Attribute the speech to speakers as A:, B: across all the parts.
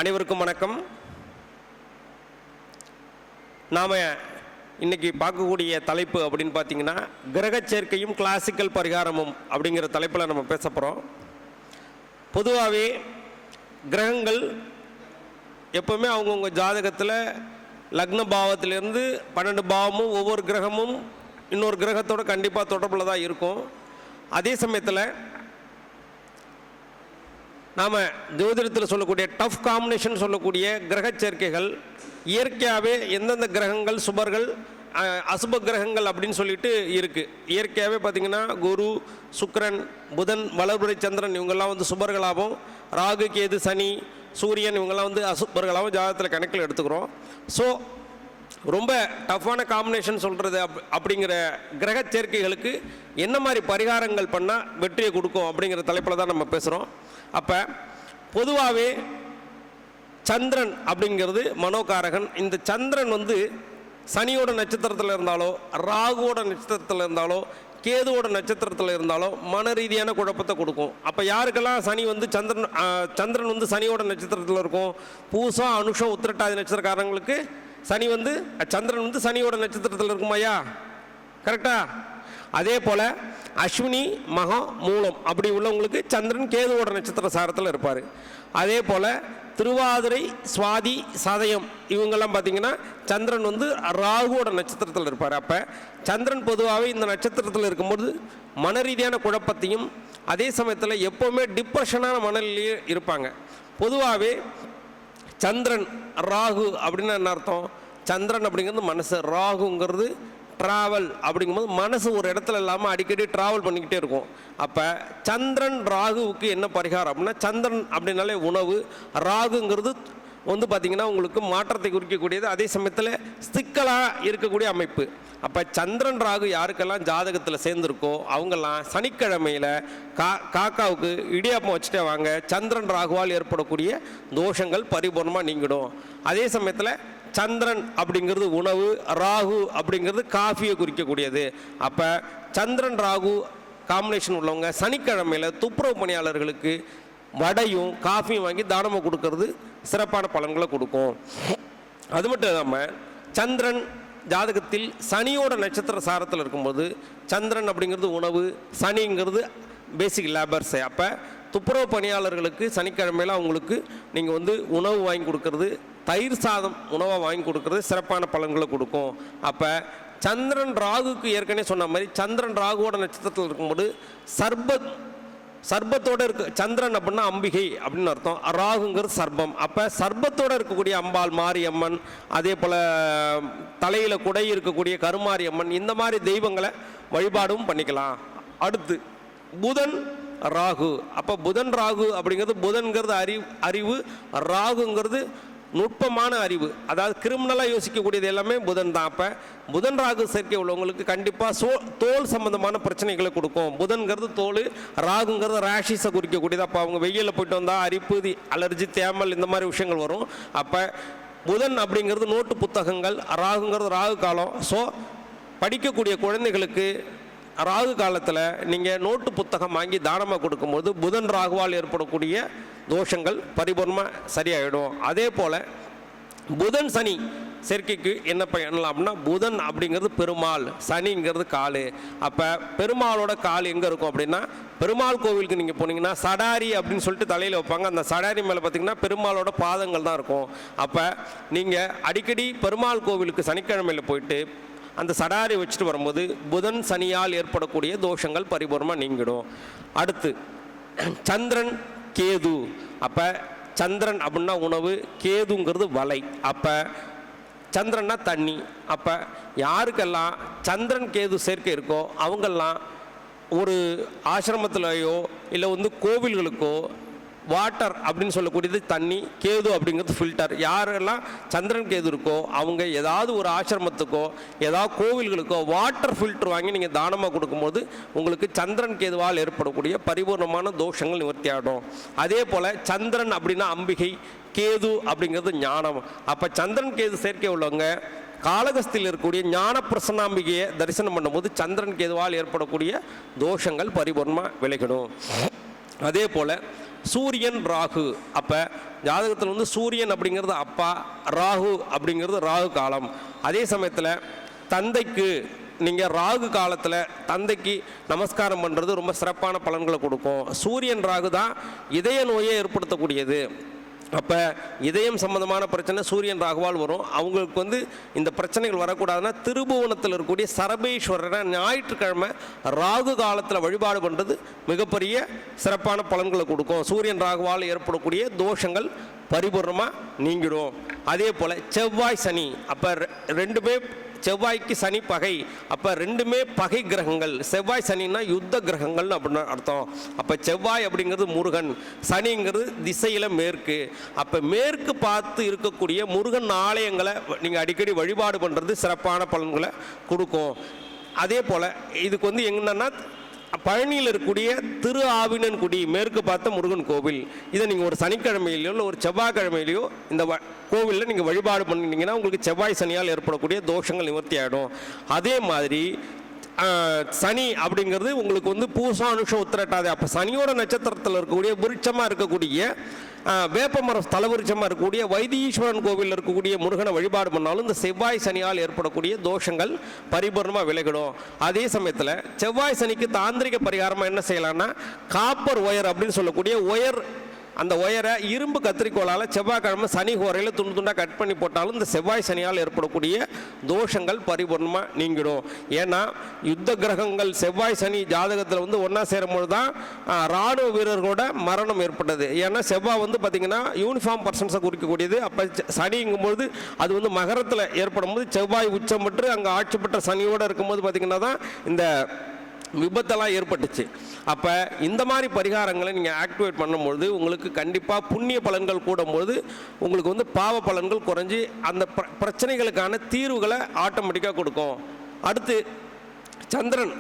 A: அனைவருக்கும் வணக்கம். நாம் இன்றைக்கி பார்க்கக்கூடிய தலைப்பு அப்படின்னு பார்த்தீங்கன்னா, கிரக சேர்க்கையும் கிளாசிக்கல் பரிகாரமும் அப்படிங்கிற தலைப்பில் நம்ம பேச போகிறோம். பொதுவாகவே கிரகங்கள் எப்போவுமே அவங்கவுங்க ஜாதகத்தில் லக்ன பாவத்திலேருந்து 12 பாவமும் ஒவ்வொரு கிரகமும் இன்னொரு கிரகத்தோடு கண்டிப்பாக தொடர்பில் தான் இருக்கும். அதே சமயத்தில் நாம் ஜோதிடத்தில் சொல்லக்கூடிய டஃப் காம்பினேஷன் சொல்லக்கூடிய கிரக சேர்க்கைகள் இயற்கையாகவே எந்தெந்த கிரகங்கள் சுபர்கள் அசுப கிரகங்கள் அப்படின்னு சொல்லிட்டு இருக்குது. இயற்கையாகவே பார்த்திங்கன்னா குரு, சுக்கிரன், புதன், வளர்பிறை சந்திரன் இவங்கெல்லாம் வந்து சுபர்களாகவும், ராகு, கேது, சனி, சூரியன் இவங்கெல்லாம் வந்து அசுபர்களாகவும் ஜாதகத்தில் கணக்கில் எடுத்துக்கிறோம். ஸோ ரொம்ப டஃப்பான காம்பினேஷன் சொல்கிறது அப்படிங்கிற கிரக சேர்க்கைகளுக்கு என்ன மாதிரி பரிகாரங்கள் பண்ணால் வெற்றியை கொடுக்கும் அப்படிங்கிற தலைப்பில் தான் நம்ம பேசுகிறோம். அப்போ பொதுவாகவே சந்திரன் அப்படிங்கிறது மனோகாரகன். இந்த சந்திரன் வந்து சனியோட நட்சத்திரத்தில் இருந்தாலோ, ராகுவோட நட்சத்திரத்தில் இருந்தாலோ, கேதுவோட நட்சத்திரத்தில் இருந்தாலோ மன ரீதியான குழப்பத்தை கொடுக்கும். அப்போ யாருக்கெல்லாம் சனி வந்து சந்திரன் வந்து சனியோட நட்சத்திரத்தில் இருக்கும், பூசம், அனுஷம், உத்திரட்டாதி நட்சத்திரக்காரங்களுக்கு சனி வந்து சந்திரன் வந்து சனியோட நட்சத்திரத்தில் இருக்குமாயா? கரெக்டா? அதே போல் அஸ்வினி, மகம், மூலம் அப்படி உள்ளவங்களுக்கு சந்திரன் கேதுவோட நட்சத்திர சாரத்தில் இருப்பார். அதே போல் திருவாதிரை, சுவாதி, சதயம் இவங்கெல்லாம் பார்த்திங்கன்னா சந்திரன் வந்து ராகுவோட நட்சத்திரத்தில் இருப்பார். அப்போ சந்திரன் பொதுவாகவே இந்த நட்சத்திரத்தில் இருக்கும்போது மன ரீதியான குழப்பத்தையும், அதே சமயத்தில் எப்போவுமே டிப்ரெஷனான மனநிலையே இருப்பாங்க. பொதுவாகவே சந்திரன் ராகு அப்படின்னு என்ன அர்த்தம்? சந்திரன் அப்படிங்கிறது மனசு, ராகுங்கிறது ட்ராவல் அப்படிங்கும்போது மனசு ஒரு இடத்துல இல்லாமல் அடிக்கடி ட்ராவல் பண்ணிக்கிட்டே இருக்கும். அப்போ சந்திரன் ராகுவுக்கு என்ன பரிகாரம் அப்படின்னா, சந்திரன் அப்படின்னாலே உணவு, ராகுங்கிறது வந்து பார்த்திங்கன்னா உங்களுக்கு மாற்றத்தை குறிக்கக்கூடியது, அதே சமயத்தில் சிக்கலாக இருக்கக்கூடிய அமைப்பு. அப்போ சந்திரன் ராகு யாருக்கெல்லாம் ஜாதகத்தில் சேர்ந்துருக்கோ அவங்கெல்லாம் சனிக்கிழமையில் காக்காவுக்கு இடியாப்பம் வச்சுட்டே வாங்க. சந்திரன் ராகுவால் ஏற்படக்கூடிய தோஷங்கள் பரிபூர்ணமாக நீங்கிடும். அதே சமயத்தில் சந்திரன் அப்படிங்கிறது உணவு, ராகு அப்படிங்கிறது காஃபியை குறிக்கக்கூடியது. அப்போ சந்திரன் ராகு காம்பினேஷன் உள்ளவங்க சனிக்கிழமையில் துப்புரவு பணியாளர்களுக்கு வடையும் காஃபியும் வாங்கி தானமாக கொடுக்கறது சிறப்பான பலன்களை கொடுக்கும். அது மட்டும் இல்லாமல் சந்திரன் ஜாதகத்தில் சனியோட நட்சத்திர சாரத்தில் இருக்கும்போது, சந்திரன் அப்படிங்கிறது உணவு, சனிங்கிறது பேசிக் லேபர்ஸு. அப்போ துப்புரவு பணியாளர்களுக்கு சனிக்கிழமையில் அவங்களுக்கு நீங்கள் வந்து உணவு வாங்கி கொடுக்கறது, தயிர் சாதம் உணவாக வாங்கி கொடுக்கறது சிறப்பான பலன்களை கொடுக்கும். அப்போ சந்திரன் ராகுக்கு ஏற்கனவே சொன்ன மாதிரி சந்திரன் ராகுவோட நட்சத்திரத்தில் இருக்கும்போது சர்பத்தோடு இருக்கு. சந்திரன் அப்படின்னா அம்பிகை அப்படின்னு அர்த்தம், ராகுங்கிறது சர்பம். அப்போ சர்பத்தோடு இருக்கக்கூடிய அம்பாள், மாரியம்மன், அதே போல் தலையில் குடை இருக்கக்கூடிய கருமாரியம்மன், இந்த மாதிரி தெய்வங்களை வழிபாடும் பண்ணிக்கலாம். அடுத்து புதன் ராகு. அப்போ புதன் ராகு அப்படிங்கிறது, புதன்கிறது அறிவு, ராகுங்கிறது நுட்பமான அறிவு, அதாவது கிரிமினலாக யோசிக்கக்கூடியது எல்லாமே புதன் தான். அப்போ புதன் ராகு சேர்க்கை உள்ளவங்களுக்கு கண்டிப்பாக தோல் சம்பந்தமான பிரச்சனைகளை கொடுக்கும். புதன்கிறது தோல், ராகுங்கிறது ரேஷிஸை குறிக்கக்கூடியது. அப்போ அவங்க வெயிலில் போயிட்டு வந்தால் அரிப்பு, அலர்ஜி, தேமல் இந்த மாதிரி விஷயங்கள் வரும். அப்போ புதன் அப்படிங்கிறது நோட்டு புத்தகங்கள், ராகுங்கிறது ராகு காலம். ஸோ படிக்கக்கூடிய குழந்தைகளுக்கு ராகு காலத்தில் நீங்கள் நோட்டு புத்தகம் வாங்கி தானமாக கொடுக்கும்போது புதன் ராகுவால் ஏற்படக்கூடிய தோஷங்கள் பரிபூர்ணமாக சரியாயிடும். அதே போல் புதன் சனி சேர்க்கைக்கு என்ன பண்ணலாம் அப்படின்னா, புதன் அப்படிங்கிறது பெருமாள், சனிங்கிறது கால். அப்போ பெருமாளோட கால் எங்கே இருக்கும் அப்படின்னா, பெருமாள் கோவிலுக்கு நீங்கள் போனீங்கன்னா சடாரி அப்படின்னு சொல்லிட்டு தலையில் வைப்பாங்க. அந்த சடாரி மேலே பார்த்திங்கன்னா பெருமாளோட பாதங்கள் தான் இருக்கும். அப்போ நீங்கள் அடிக்கடி பெருமாள் கோவிலுக்கு சனிக்கிழமையில் போயிட்டு அந்த சடாரி வச்சுட்டு வரும்போது புதன் சனியால் ஏற்படக்கூடிய தோஷங்கள் பரிபூர்ணமாக நீங்கிடும். அடுத்து சந்திரன் கேது. அப்போ சந்திரன் அப்படின்னா உணவு, கேதுங்கிறது வலை. அப்போ சந்திரன்னா தண்ணி. அப்போ யாருக்கெல்லாம் சந்திரன் கேது சேர்க்கை இருக்கோ அவங்கெல்லாம் ஒரு ஆசிரமத்திலையோ இல்லை வந்து கோவில்களுக்கோ வாட்டர் அப்படின்னு சொல்லக்கூடியது தண்ணி, கேது அப்படிங்கிறது ஃபில்டர். யாரெல்லாம் சந்திரன் கேது இருக்கோ அவங்க ஏதாவது ஒரு ஆசிரமத்துக்கோ ஏதாவது கோவில்களுக்கோ வாட்டர் ஃபில்டர் வாங்கி நீங்கள் தானமாக கொடுக்கும்போது உங்களுக்கு சந்திரன் கேதுவால் ஏற்படக்கூடிய பரிபூர்ணமான தோஷங்கள் நிவர்த்தி ஆகிடும். அதே போல் சந்திரன் அப்படின்னா அம்பிகை, கேது அப்படிங்கிறது ஞானம். அப்போ சந்திரன் கேது சேர்க்கை உள்ளவங்க காளகஸ்தியில் இருக்கக்கூடிய ஞான பிரசன்னாம்பிகையை தரிசனம் பண்ணும்போது சந்திரன் கேதுவால் ஏற்படக்கூடிய தோஷங்கள் பரிபூர்ணமாக விலகிடும். அதே போல் சூரியன் ராகு. அப்போ ஜாதகத்தில் வந்து சூரியன் அப்படிங்கிறது அப்பா, ராகு அப்படிங்கிறது ராகு காலம். அதே சமயத்தில் தந்தைக்கு நீங்கள் ராகு காலத்தில் தந்தைக்கு நமஸ்காரம் பண்ணுறது ரொம்ப சிறப்பான பலன்களை கொடுக்கும். சூரியன் ராகு தான் இதய நோயை ஏற்படுத்தக்கூடியது. அப்போ இதயம் சம்பந்தமான பிரச்சனை சூரியன் ராகுவால் வரும். அவங்களுக்கு வந்து இந்த பிரச்சனைகள் வரக்கூடாதுன்னா திருபுவனத்தில் இருக்கக்கூடிய சரபேஸ்வரரை ஞாயிற்றுக்கிழமை ராகு காலத்தில் வழிபாடு பண்ணுறது மிகப்பெரிய சிறப்பான பலன்களை கொடுக்கும். சூரியன் ராகுவால் ஏற்படக்கூடிய தோஷங்கள் பரிபூர்ணமாக நீங்கிடும். அதே போல் செவ்வாய் சனி, அப்போ ரெண்டுமே செவ்வாய்க்கு சனி பகை. அப்போ ரெண்டுமே பகை கிரகங்கள். செவ்வாய் சனின்னா யுத்த கிரகங்கள்னு அப்படின்னு அர்த்தம். அப்போ செவ்வாய் அப்படிங்கிறது முருகன், சனிங்கிறது திசையில் மேற்கு. அப்போ மேற்கு பார்த்து இருக்கக்கூடிய முருகன் ஆலயங்களை நீங்கள் அடிக்கடி வழிபாடு பண்ணுறது சிறப்பான பலன்களை கொடுக்கும். அதே போல் இதுக்கு வந்து என்னன்னா பழனியில் இருக்கக்கூடிய திரு ஆவினன்குடி மேற்கு பார்த்த முருகன் கோவில், இதை நீங்கள் ஒரு சனிக்கிழமையிலையோ இல்லை ஒரு செவ்வாய்க்கிழமையிலையோ இந்த கோவிலில் நீங்கள் வழிபாடு பண்ணிட்டீங்கன்னா உங்களுக்கு செவ்வாய் சனியால் ஏற்படக்கூடிய தோஷங்கள் நிவர்த்தி ஆகிடும். அதே மாதிரி சனி அப்படிங்கிறது உங்களுக்கு வந்து பூசா அனுஷம் உத்திரட்டாது. அப்போ சனியோட நட்சத்திரத்தில் இருக்கக்கூடிய விருட்சமாக இருக்கக்கூடிய வேப்பமரம் தலவிருட்சமாக இருக்கக்கூடிய வைத்தீஸ்வரன் கோவிலில் இருக்கக்கூடிய முருகனை வழிபாடு பண்ணாலும் இந்த செவ்வாய் சனியால் ஏற்படக்கூடிய தோஷங்கள் பரிபூர்ணமாக விலகிடும். அதே சமயத்தில் செவ்வாய் சனிக்கு தாந்திரிக பரிகாரமாக என்ன செய்யலாம்னா காப்பர் ஒயர் அப்படின்னு சொல்லக்கூடிய ஒயர், அந்த ஒயரை இரும்பு கத்திரிக்கோளால் செவ்வாய்க்கிழமை சனி ஹோரையில் துண்டு துண்டாக கட் பண்ணி போட்டாலும் இந்த செவ்வாய் சனியால் ஏற்படக்கூடிய தோஷங்கள் பரிபூர்ணமாக நீங்கிடும். ஏன்னா யுத்த கிரகங்கள் செவ்வாய் சனி ஜாதகத்தில் வந்து ஒன்றா சேரும்போது தான் இராணுவ வீரர்களோட மரணம் ஏற்பட்டது. ஏன்னா செவ்வாய் வந்து பார்த்திங்கன்னா யூனிஃபார்ம் பர்சன்ஸை குறிக்கக்கூடியது. அப்போ சனிங்கும்போது அது வந்து மகரத்தில் ஏற்படும் போது செவ்வாய் உச்சம் பெற்று அங்கே ஆட்சி பெற்ற சனியோடு இருக்கும்போது பார்த்திங்கன்னா தான் இந்த விபத்தெல்லாம் ஏற்பட்டுச்சு. அப்போ இந்த மாதிரி பரிகாரங்களை நீங்கள் ஆக்டிவேட் பண்ணும்பொழுது உங்களுக்கு கண்டிப்பாக புண்ணிய பலன்கள் கூடும்போது உங்களுக்கு வந்து பாவ பலன்கள் குறைஞ்சி அந்த பிரச்சனைகளுக்கான தீர்வுகளை ஆட்டோமேட்டிக்காக கொடுக்கும். அடுத்து சந்திரன்,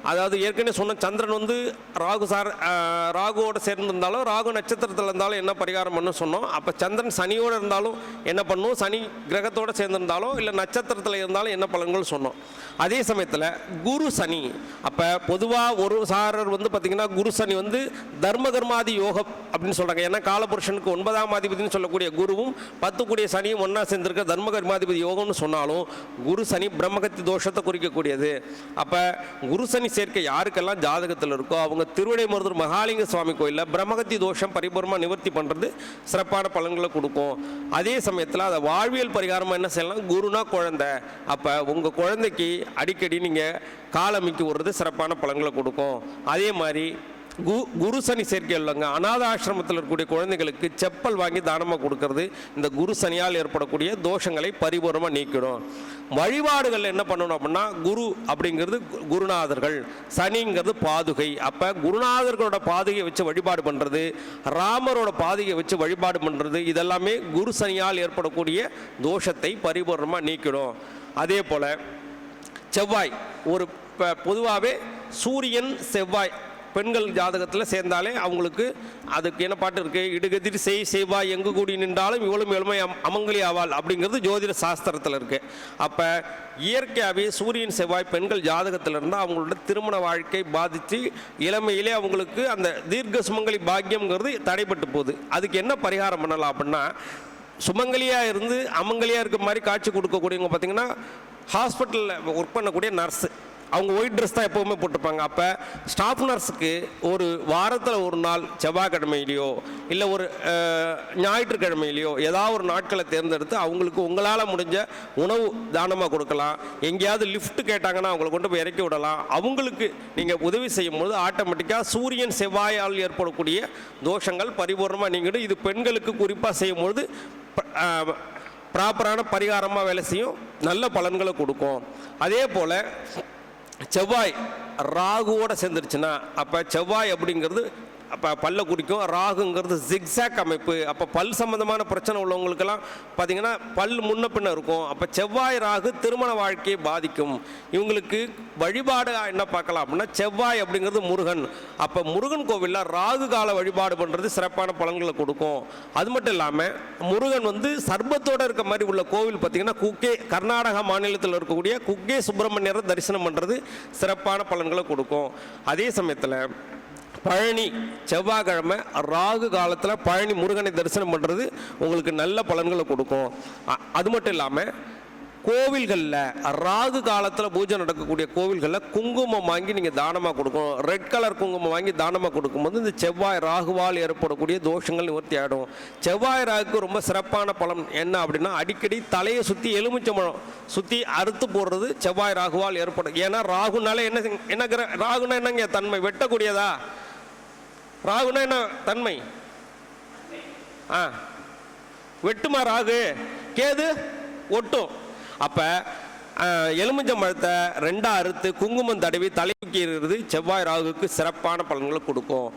A: அதாவது ஏற்கனவே சொன்ன சந்திரன் வந்து ராகுவோடு சேர்ந்துருந்தாலும் ராகு நட்சத்திரத்தில் இருந்தாலும் என்ன பரிகாரம் பண்ணு சொன்னோம். அப்போ சந்திரன் சனியோடு இருந்தாலும் என்ன பண்ணும், சனி கிரகத்தோடு சேர்ந்துருந்தாலும் இல்லை நட்சத்திரத்தில் இருந்தாலும் என்ன பலன்கள் சொன்னோம். அதே சமயத்தில் குரு சனி, அப்போ பொதுவாக ஒரு சாரர் வந்து பார்த்திங்கன்னா குரு சனி வந்து தர்ம கர்மாதி யோகம் அப்படின்னு சொல்கிறாங்க. ஏன்னா காலபுருஷனுக்கு 9ஆம் அதிபதினு சொல்லக்கூடிய குருவும் 10 கூடிய சனியும் ஒன்றா சேர்ந்திருக்க தர்ம கர்மாதிபதி யோகம்னு சொன்னாலும் குரு சனி பிரம்மகத்தி தோஷத்தை குறிக்கக்கூடியது. அப்போ குரு சனி சேர்க்கை யாருக்கெல்லாம் ஜாதகத்தில் இருக்கோ அவங்க திருவிடைமருதூர் மகாலிங்க சுவாமி கோயிலில் பிரம்மகத்தி தோஷம் பரிபூர்ணமாக நிவர்த்தி பண்ணுறது சிறப்பான பலன்களை கொடுக்கும். அதே சமயத்தில் அதை வாழ்வியல் பரிகாரமாக என்ன செய்யலாம், குருனா குழந்தை. அப்போ உங்கள் குழந்தைக்கு அடிக்கடி நீங்கள் காலமிக்கு விடுறது சிறப்பான பலன்களை கொடுக்கும். அதே மாதிரி குரு சனி சேர்க்கை இல்லைங்க, அநாத ஆசிரமத்தில் இருக்கக்கூடிய குழந்தைகளுக்கு செப்பல் வாங்கி தானமாக கொடுக்கறது இந்த குரு சனியால் ஏற்படக்கூடிய தோஷங்களை பரிபூர்ணமாக நீக்கிடும். வழிபாடுகள் என்ன பண்ணணும் அப்படின்னா குரு அப்படிங்கிறது குருநாதர்கள், சனிங்கிறது பாதுகை. அப்போ குருநாதர்களோட பாதுகையை வச்சு வழிபாடு பண்ணுறது, ராமரோட பாதுகையை வச்சு வழிபாடு பண்ணுறது, இதெல்லாமே குரு சனியால் ஏற்படக்கூடிய தோஷத்தை பரிபூர்ணமாக நீக்கிடும். அதே போல் செவ்வாய், ஒரு பொதுவாகவே சூரியன் செவ்வாய் பெண்கள் ஜாதகத்தில் சேர்ந்தாலே அவங்களுக்கு அதுக்கு என்ன பாட்டு இருக்குது, இடுகதிர் செவ்வாய் எங்கு கூடி நின்றாலும் இவளும் எளிமை அமங்கலி ஆவாள் அப்படிங்கிறது ஜோதிட சாஸ்திரத்தில் இருக்குது. அப்போ இயற்கையாகவே சூரியன் செவ்வாய் பெண்கள் ஜாதகத்தில் இருந்தால் அவங்களோட திருமண வாழ்க்கை பாதித்து இளமையிலே அவங்களுக்கு அந்த தீர்க்க சுமங்கலி பாக்கியம்ங்கிறது தடைப்பட்டு போகுது. அதுக்கு என்ன பரிகாரம் பண்ணலாம் அப்படின்னா, சுமங்கலியாக இருந்து அமங்கலியாக இருக்க மாதிரி காட்சி கொடுக்கக்கூடியவங்க பார்த்திங்கன்னா ஹாஸ்பிட்டலில் ஒர்க் பண்ணக்கூடிய நர்ஸு, அவங்க ஒயிட் ட்ரெஸ் தான் எப்போவுமே போட்டிருப்பாங்க. அப்போ ஸ்டாஃப் நர்ஸுக்கு ஒரு வாரத்தில் ஒரு நாள் செவ்வாய்க்கிழமையிலையோ இல்லை ஒரு ஞாயிற்றுக்கிழமையிலையோ ஏதாவது ஒரு நாட்களை தேர்ந்தெடுத்து அவங்களுக்கு உங்களால் முடிஞ்ச உணவு தானமாக கொடுக்கலாம். எங்கேயாவது லிஃப்ட் கேட்டாங்கன்னா அவங்களை கொண்டு போய் இறக்கி விடலாம். அவங்களுக்கு நீங்கள் உதவி செய்யும்போது ஆட்டோமேட்டிக்காக சூரியன் செவ்வாயால் ஏற்படக்கூடிய தோஷங்கள் பரிபூர்ணமாக நீங்கிடும். இது பெண்களுக்கு குறிப்பாக செய்யும்போது ப்ராப்பரான பரிகாரமாக வேலை செய்யும், நல்ல பலன்களை கொடுக்கும். அதே போல் செவ்வாய் ராகுவோடு சேர்ந்துருச்சுன்னா, அப்போ செவ்வாய் அப்படிங்கிறது அப்போ பல்ல குறிக்கும், ராகுங்கிறது ஜிக்ஸாக் அமைப்பு. அப்போ பல் சம்மந்தமான பிரச்சனை உள்ளவங்களுக்கெல்லாம் பார்த்திங்கன்னா பல் முன்ன பின்ன இருக்கும். அப்போ செவ்வாய் ராகு திருமண வாழ்க்கையை பாதிக்கும். இவங்களுக்கு வழிபாடு என்ன பார்க்கலாம் அப்படின்னா, செவ்வாய் அப்படிங்கிறது முருகன். அப்போ முருகன் கோவிலில் ராகு கால வழிபாடு பண்ணுறது சிறப்பான பலன்களை கொடுக்கும். அது மட்டும் இல்லாமல் முருகன் வந்து சர்பத்தோடு இருக்க மாதிரி உள்ள கோவில் பார்த்திங்கன்னா குக்கே, கர்நாடகா மாநிலத்தில் இருக்கக்கூடிய குக்கே சுப்பிரமணியரை தரிசனம் பண்ணுறது சிறப்பான பலன்களை கொடுக்கும். அதே சமயத்தில் பழனி செவ்வாய்க்கிழமை ராகு காலத்தில் பழனி முருகனை தரிசனம் பண்ணுறது உங்களுக்கு நல்ல பலன்களை கொடுக்கும். அது மட்டும் இல்லாமல் கோவில்களில் ராகு காலத்தில் பூஜை நடக்கக்கூடிய கோவில்களில் குங்குமம் வாங்கி நீங்கள் தானமாக கொடுக்கணும். ரெட் கலர் குங்குமம் வாங்கி தானமாக கொடுக்கும்போது இந்த செவ்வாய் ராகுவால் ஏற்படக்கூடிய தோஷங்கள் நிவர்த்தி ஆகிடும். செவ்வாய் ராகுக்கு ரொம்ப சிறப்பான பலன் என்ன அப்படின்னா, அடிக்கடி தலையை சுற்றி எலுமிச்சம்பழம் சுற்றி அறுத்து போடுறது செவ்வாய் ராகுவால் ஏற்படும். ஏன்னா ராகுனால என்ன ராகுனா என்னங்க தன்மை? வெட்டக்கூடியதா? ராகுனா என்ன தன்மை? வெட்டுமா ராகு? கேது ஒட்டும். அப்போ எலுமிச்சம்பழத்தை ரெண்டாக அறுத்து குங்குமம் தடவி தலைக்கிறது செவ்வாய் ராகுக்கு சிறப்பான பலன்களை கொடுக்கும்.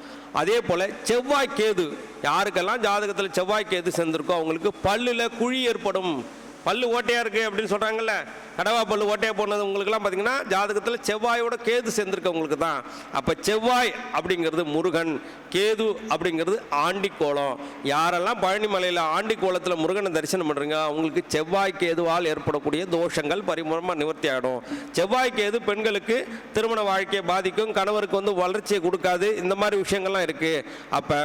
A: அதே போல் செவ்வாய் கேது, யாருக்கெல்லாம் ஜாதகத்தில் செவ்வாய் கேது சேர்ந்துருக்கோ அவங்களுக்கு பல்லில் குழி ஏற்படும். பல்லு ஓட்டையாக இருக்குது அப்படின்னு சொல்கிறாங்கல்ல, கடவா பல்லு ஓட்டையாக போனது உங்களுக்குலாம் பார்த்தீங்கன்னா ஜாதகத்தில் செவ்வாயோட கேது சேர்ந்துருக்கவங்களுக்கு தான். அப்போ செவ்வாய் அப்படிங்கிறது முருகன், கேது அப்படிங்கிறது ஆண்டிக்கோலம். யாரெல்லாம் பழனி மலையில் ஆண்டிக்கோலத்தில் முருகனை தரிசனம் பண்ணுறீங்க அவங்களுக்கு செவ்வாய் கேதுவால் ஏற்படக்கூடிய தோஷங்கள் பரிபூர்ணமாக நிவர்த்தி ஆகிடும். செவ்வாய் கேது பெண்களுக்கு திருமண வாழ்க்கையை பாதிக்கும், கணவருக்கு வந்து வளர்ச்சியை கொடுக்காது, இந்த மாதிரி விஷயங்கள்லாம் இருக்குது. அப்போ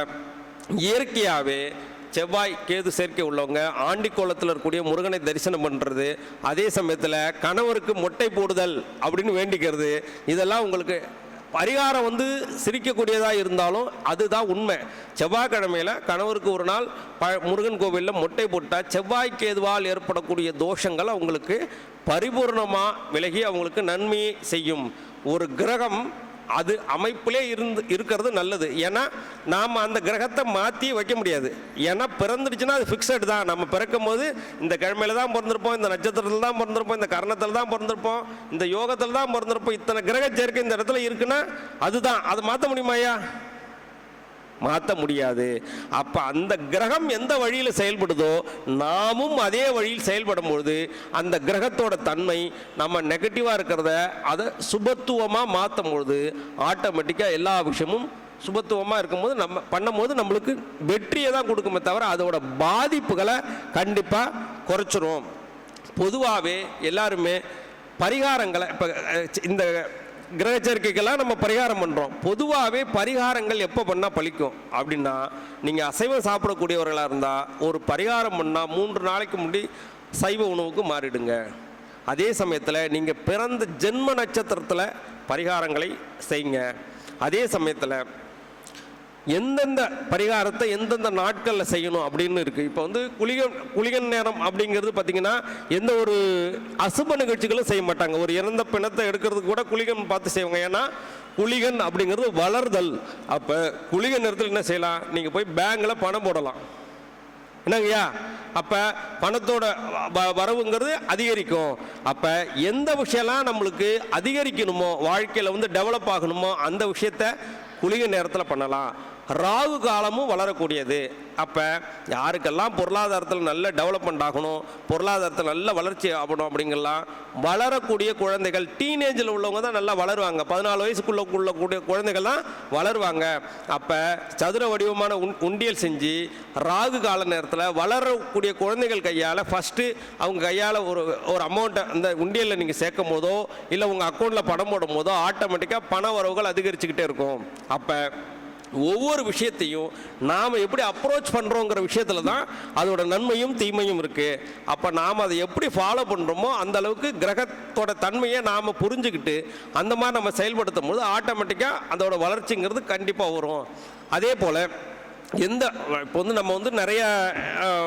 A: இயற்கையாகவே செவ்வாய் கேது சேர்க்கை உள்ளவங்க ஆண்டிக்கோலத்தில் இருக்கக்கூடிய முருகனை தரிசனம் பண்ணுறது, அதே சமயத்தில் கணவருக்கு மொட்டை போடுதல் அப்படின்னு வேண்டிக்கிறது, இதெல்லாம் உங்களுக்கு பரிகாரம் வந்து சிரிக்கக்கூடியதாக இருந்தாலும் அதுதான் உண்மை. செவ்வாய்க்கிழமையில் கணவருக்கு ஒரு நாள் முருகன் கோவிலில் மொட்டை போட்டால் செவ்வாய் கேதுவால் ஏற்படக்கூடிய தோஷங்கள் அவங்களுக்கு பரிபூர்ணமாக விலகி அவங்களுக்கு நன்மையை செய்யும். ஒரு கிரகம் அது அமைப்பிலே இருக்கிறது நல்லது. ஏன்னா நாம் அந்த கிரகத்தை மாற்றி வைக்க முடியாது. ஏன்னா பிறந்துடுச்சுன்னா அது ஃபிக்ஸட் தான். நம்ம பிறக்கும் போது இந்த கிழமையில தான் பிறந்திருப்போம், இந்த நட்சத்திரத்தில் தான் பிறந்திருப்போம், இந்த கரணத்தில் தான் பிறந்திருப்போம், இந்த யோகத்தில் தான் பிறந்திருப்போம். இத்தனை கிரக சேர்க்கை இந்த இடத்துல இருக்குன்னா அதுதான். அதை மாற்ற முடியுமாயா? மாற்ற முடியாது. அப்போ அந்த கிரகம் எந்த வழியில் செயல்படுதோ நாமும் அதே வழியில் செயல்படும் பொழுது அந்த கிரகத்தோட தன்மை நம்ம நெகட்டிவாக இருக்கிறத அதை சுபத்துவமாக மாற்றும் பொழுது ஆட்டோமேட்டிக்காக எல்லா விஷயமும் சுபத்துவமாக இருக்கும்போது நம்ம பண்ணும்போது நம்மளுக்கு வெற்றியை தான் கொடுக்குமே தவிர அதோட பாதிப்புகளை கண்டிப்பாக குறைச்சிரும். பொதுவாகவே எல்லாருமே பரிகாரங்களை இப்போ இந்த கிரக சேர்க்கைக்கெல்லாம் நம்ம பரிகாரம் பண்ணுறோம். பொதுவாகவே பரிகாரங்கள் எப்போ பண்ணால் பலிக்கும் அப்படின்னா, நீங்கள் அசைவம் சாப்பிடக்கூடியவர்களாக இருந்தால் ஒரு பரிகாரம் பண்ணால் 3 நாளைக்கு முன்னாடி சைவ உணவுக்கு மாறிடுங்க. அதே சமயத்தில் நீங்கள் பிறந்த ஜென்ம நட்சத்திரத்தில் பரிகாரங்களை செய்யுங்க. அதே சமயத்தில் எந்தெந்த பரிகாரத்தை எந்தெந்த நாட்களில் செய்யணும் அப்படின்னு இருக்குது. இப்போ வந்து குளிகன் நேரம் அப்படிங்கிறது பார்த்திங்கன்னா எந்த ஒரு அசுப நிகழ்ச்சிகளும் செய்ய மாட்டாங்க. ஒரு இறந்த பிணத்தை எடுக்கிறதுக்கு கூட குளிகன் பார்த்து செய்வாங்க. ஏன்னா குளிகன் அப்படிங்கிறது வளர்தல். அப்போ குளிகன் நேரத்தில் என்ன செய்யலாம்? நீங்கள் போய் பேங்கில் பணம் போடலாம். என்னங்கய்யா? அப்போ பணத்தோட வரவுங்கிறது அதிகரிக்கும். அப்போ எந்த விஷயம்லாம் நம்மளுக்கு அதிகரிக்கணுமோ, வாழ்க்கையில் வந்து டெவலப் ஆகணுமோ அந்த விஷயத்த குளிகை நேரத்தில் பண்ணலாம். ராகு காலமும் வளரக்கூடியது. அப்போ யாருக்கெல்லாம் பொருளாதாரத்தில் நல்ல டெவலப்மெண்ட் ஆகணும், பொருளாதாரத்தில் நல்ல வளர்ச்சி ஆகணும் அப்படிங்கலாம் வளரக்கூடிய குழந்தைகள், டீனேஜில் உள்ளவங்க தான் நல்லா வளருவாங்க. 14 வயசுக்குள்ள கூடிய குழந்தைகள் தான் வளருவாங்க. அப்போ சதுர வடிவமான உண்டியல் செஞ்சு ராகு கால நேரத்தில் வளரக்கூடிய குழந்தைகள் கையால் ஃபஸ்ட்டு அவங்க கையால் ஒரு அமௌண்ட்டை அந்த உண்டியலில் நீங்கள் சேர்க்கும் போதோ இல்லை உங்கள் அக்கௌண்ட்டில் பணம் போடும் போதோ ஆட்டோமேட்டிக்காக பண வரவுகள் அதிகரிச்சுக்கிட்டே இருக்கும். அப்போ ஒவ்வொரு விஷயத்தையும் நாம் எப்படி அப்ரோச் பண்ணுறோங்கிற விஷயத்தில் தான் அதோட நன்மையும் தீமையும் இருக்குது. அப்போ நாம் அதை எப்படி ஃபாலோ பண்ணுறோமோ அந்த அளவுக்கு கிரகத்தோட தன்மையை நாம் புரிஞ்சுக்கிட்டு அந்த மாதிரி நம்ம செயல்படுத்தும் போது ஆட்டோமேட்டிக்காக அதோட வளர்ச்சிங்கிறது கண்டிப்பாக வரும். அதே போல் இப்போ வந்து நம்ம வந்து நிறைய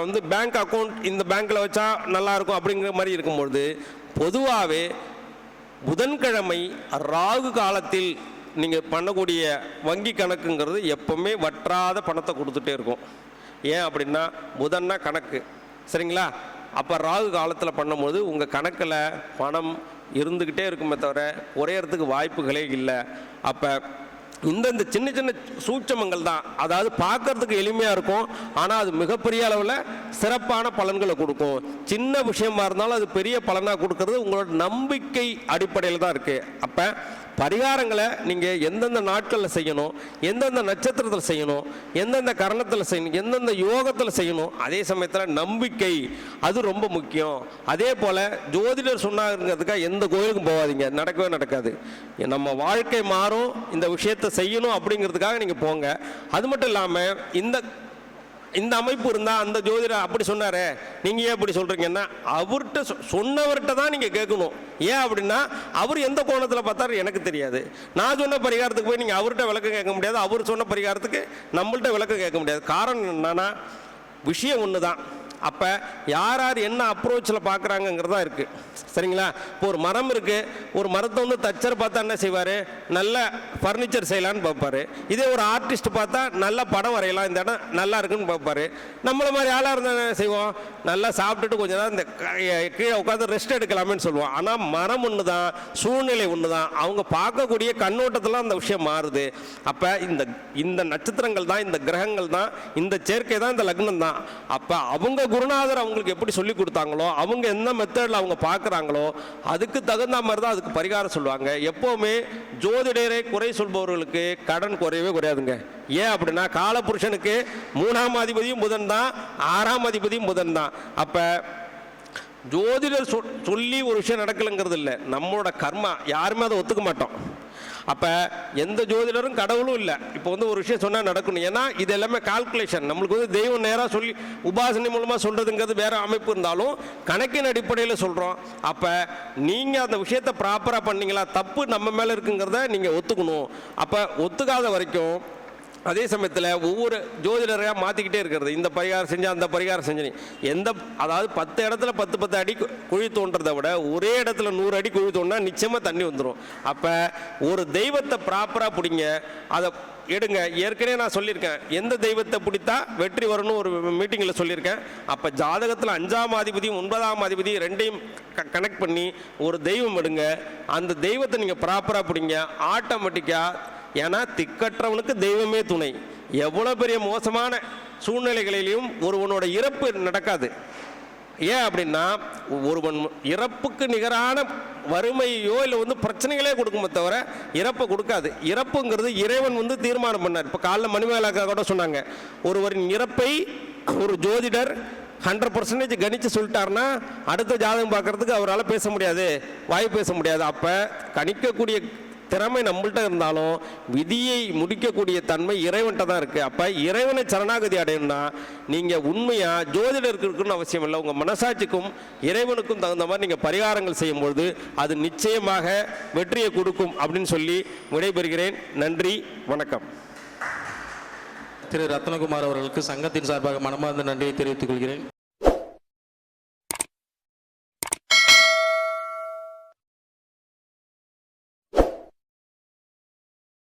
A: வந்து பேங்க் அக்கௌண்ட் இந்த பேங்க்கில் வச்சா நல்லாயிருக்கும் அப்படிங்கிற மாதிரி இருக்கும்பொழுது பொதுவாகவே புதன்கிழமை ராகு காலத்தில் நீங்கள் பண்ணக்கூடிய வங்கி கணக்குங்கிறது எப்போவுமே வற்றாத பணத்தை கொடுத்துட்டே இருக்கும். ஏன் அப்படின்னா புதன்னா கணக்கு, சரிங்களா? அப்போ ராகு காலத்தில் பண்ணும்போது உங்கள் கணக்கில் பணம் இருந்துக்கிட்டே இருக்குமே தவிர குறையறதுக்கு வாய்ப்புகளே இல்லை. அப்போ இந்த சின்ன சின்ன சூட்சமங்கள் தான், அதாவது பார்க்கறதுக்கு எளிமையாக இருக்கும், ஆனால் அது மிகப்பெரிய அளவில் சிறப்பான பலன்களை கொடுக்கும். சின்ன விஷயமா இருந்தாலும் அது பெரிய பலனாக கொடுக்கறது உங்களோட நம்பிக்கை அடிப்படையில் தான் இருக்குது. அப்போ பரிகாரங்களை நீங்கள் எந்தெந்த நாட்களில் செய்யணும், எந்தெந்த நட்சத்திரத்தில் செய்யணும், எந்தெந்த கரணத்தில் செய்யணும், எந்தெந்த யோகத்தில் செய்யணும். அதே சமயத்தில் நம்பிக்கை அது ரொம்ப முக்கியம். அதே போல் ஜோதிடர் சொன்னாங்கிறதுக்காக எந்த கோயிலுக்கும் போகாதீங்க, நடக்கவே நடக்காது. நம்ம வாழ்க்கை மாறும், இந்த விஷயத்தை செய்யணும் அப்படிங்கிறதுக்காக நீங்கள் போங்க. அது மட்டும் இல்லாமல் இந்த அமைப்பு இருந்தால் அந்த ஜோதிடர் அப்படி சொன்னாரே, நீங்கள் ஏன் அப்படி சொல்கிறீங்கன்னா அவர்கிட்ட சொன்னவர்கிட்ட தான் நீங்கள் கேட்கணும். ஏன் அப்படின்னா அவர் எந்த கோணத்தில் பார்த்தாரு எனக்கு தெரியாது. நான் சொன்ன பரிகாரத்துக்கு போய் நீங்கள் அவர்கிட்ட விளக்கம் கேட்க முடியாது, அவர் சொன்ன பரிகாரத்துக்கு நம்மள்கிட்ட விளக்கம் கேட்க முடியாது. காரணம் என்னன்னா விஷயம் ஒன்று தான். அப்போ யார் யார் என்ன அப்ரோச்சில் பார்க்குறாங்கங்கிறதா இருக்குது. சரிங்களா? இப்போ ஒரு மரம் இருக்குது, ஒரு மரத்தை வந்து தச்சர் பார்த்தா என்ன செய்வார், நல்ல ஃபர்னிச்சர் செய்யலான்னு பார்ப்பாரு. இதே ஒரு ஆர்டிஸ்ட் பார்த்தா நல்ல படம் வரையலாம், இந்த இடம் நல்லா இருக்குன்னு பார்ப்பாரு. நம்மளை மாதிரி ஆளாக இருந்தால் என்ன செய்வோம், நல்லா சாப்பிட்டுட்டு கொஞ்சம் நேரம் இந்த கீழே உட்காந்து ரெஸ்ட் எடுக்கலாமேன்னு சொல்லுவோம். ஆனால் மரம் ஒன்று தான், சூழ்நிலை ஒன்று தான், அவங்க பார்க்கக்கூடிய கண்ணோட்டத்தில் அந்த விஷயம் மாறுது. அப்போ இந்த நட்சத்திரங்கள் தான், இந்த கிரகங்கள் தான், இந்த சேர்க்கை தான், இந்த லக்னம் தான். அப்போ அவங்க குருநாதர் அவங்களுக்கு எப்படி சொல்லி கொடுத்தாங்களோ, அவங்க என்ன மெத்தடில் அவங்க பார்க்குறாங்களோ அதுக்கு தகுந்த மாதிரி தான் அதுக்கு பரிகாரம் சொல்லுவாங்க. எப்போவுமே ஜோதிடரை குறை சொல்பவர்களுக்கு கடன் குறையவே குறையாதுங்க. ஏன் அப்படின்னா காலபுருஷனுக்கு 3ஆம் அதிபதியும் புதன் தான், 6ஆம் அதிபதியும் புதன் தான். அப்போ ஜோதிடர் சொல்லி ஒரு விஷயம் நடக்கலைங்கிறது இல்லை, நம்மளோட கர்மா. யாருமே அதை ஒத்துக்க மாட்டோம். அப்போ எந்த ஜோதிடரும் கடவுளும் இல்லை. இப்போ வந்து ஒரு விஷயம் சொன்னால் நடக்கணும், ஏன்னா இது எல்லாமே கால்குலேஷன். நம்மளுக்கு வந்து தெய்வம் நேராக சொல்லி உபாசனை மூலமாக சொல்கிறதுங்கிறது வேறு அமைப்பு இருந்தாலும் கணக்கின் அடிப்படையில் சொல்கிறோம். அப்போ நீங்கள் அந்த விஷயத்தை ப்ராப்பராக பண்ணீங்களா, தப்பு நம்ம மேலே இருக்குங்கிறத நீங்கள் ஒத்துக்கணும். அப்போ ஒத்துக்காத வரைக்கும் அதே சமயத்தில் ஒவ்வொரு ஜோதிடரையாக மாற்றிக்கிட்டே இருக்கிறது. இந்த பரிகாரம் செஞ்சு அந்த பரிகாரம் செஞ்சு அதாவது 10 இடத்துல 10 அடி குழி தோன்றதை விட ஒரே இடத்துல 100 அடி குழி தோண்டினா நிச்சயமாக தண்ணி வந்துடும். அப்போ ஒரு தெய்வத்தை ப்ராப்பராக பிடிங்க, அதை எடுங்க. ஏற்கனவே நான் சொல்லியிருக்கேன், எந்த தெய்வத்தை பிடித்தா வெற்றி வரணும் ஒரு மீட்டிங்கில் சொல்லியிருக்கேன். அப்போ ஜாதகத்தில் 5ஆம் அதிபதியும் 9ஆம் அதிபதியும் ரெண்டையும் கனெக்ட் பண்ணி ஒரு தெய்வம் எடுங்க. அந்த தெய்வத்தை நீங்கள் ப்ராப்பராக பிடிங்க, ஆட்டோமேட்டிக்காக. ஏன்னா திக்கற்றவனுக்கு தெய்வமே துணை. எவ்வளோ பெரிய மோசமான சூழ்நிலைகளிலையும் ஒருவனோட இறப்பு நடக்காது. ஏன் அப்படின்னா ஒருவன் இறப்புக்கு நிகரான வறுமையோ இல்லை வந்து பிரச்சனைகளே கொடுக்குமே தவிர இறப்பை கொடுக்காது. இறப்புங்கிறது இறைவன் வந்து தீர்மானம் பண்ணார். இப்போ காலைல மணிமேலாக்கா கூட சொன்னாங்க, ஒருவரின் இறப்பை ஒரு ஜோதிடர் 100% கணிச்சு சொல்லிட்டாருன்னா அடுத்த ஜாதகம் பார்க்கறதுக்கு அவரால் பேச முடியாது, வாய் பேச முடியாது. அப்போ கணிக்கக்கூடிய திறமை நம்மள்கிட்ட இருந்தாலும் விதியை முடிக்கக்கூடிய தன்மை இறைவன்கிட்ட தான் இருக்குது. அப்போ இறைவனை சரணாகதி அடையணும்னா நீங்கள் உண்மையாக ஜோதிடருக்கு இருக்குன்னு அவசியம் இல்லை, உங்கள் மனசாட்சிக்கும் இறைவனுக்கும் தகுந்த மாதிரி நீங்கள் பரிகாரங்கள் செய்யும்பொழுது அது நிச்சயமாக வெற்றியை கொடுக்கும் அப்படின்னு சொல்லி விடைபெறுகிறேன். நன்றி, வணக்கம்.
B: திரு ரத்னகுமார் அவர்களுக்கு சங்கத்தின் சார்பாக மனமார்ந்த நன்றியை தெரிவித்துக் கொள்கிறேன்.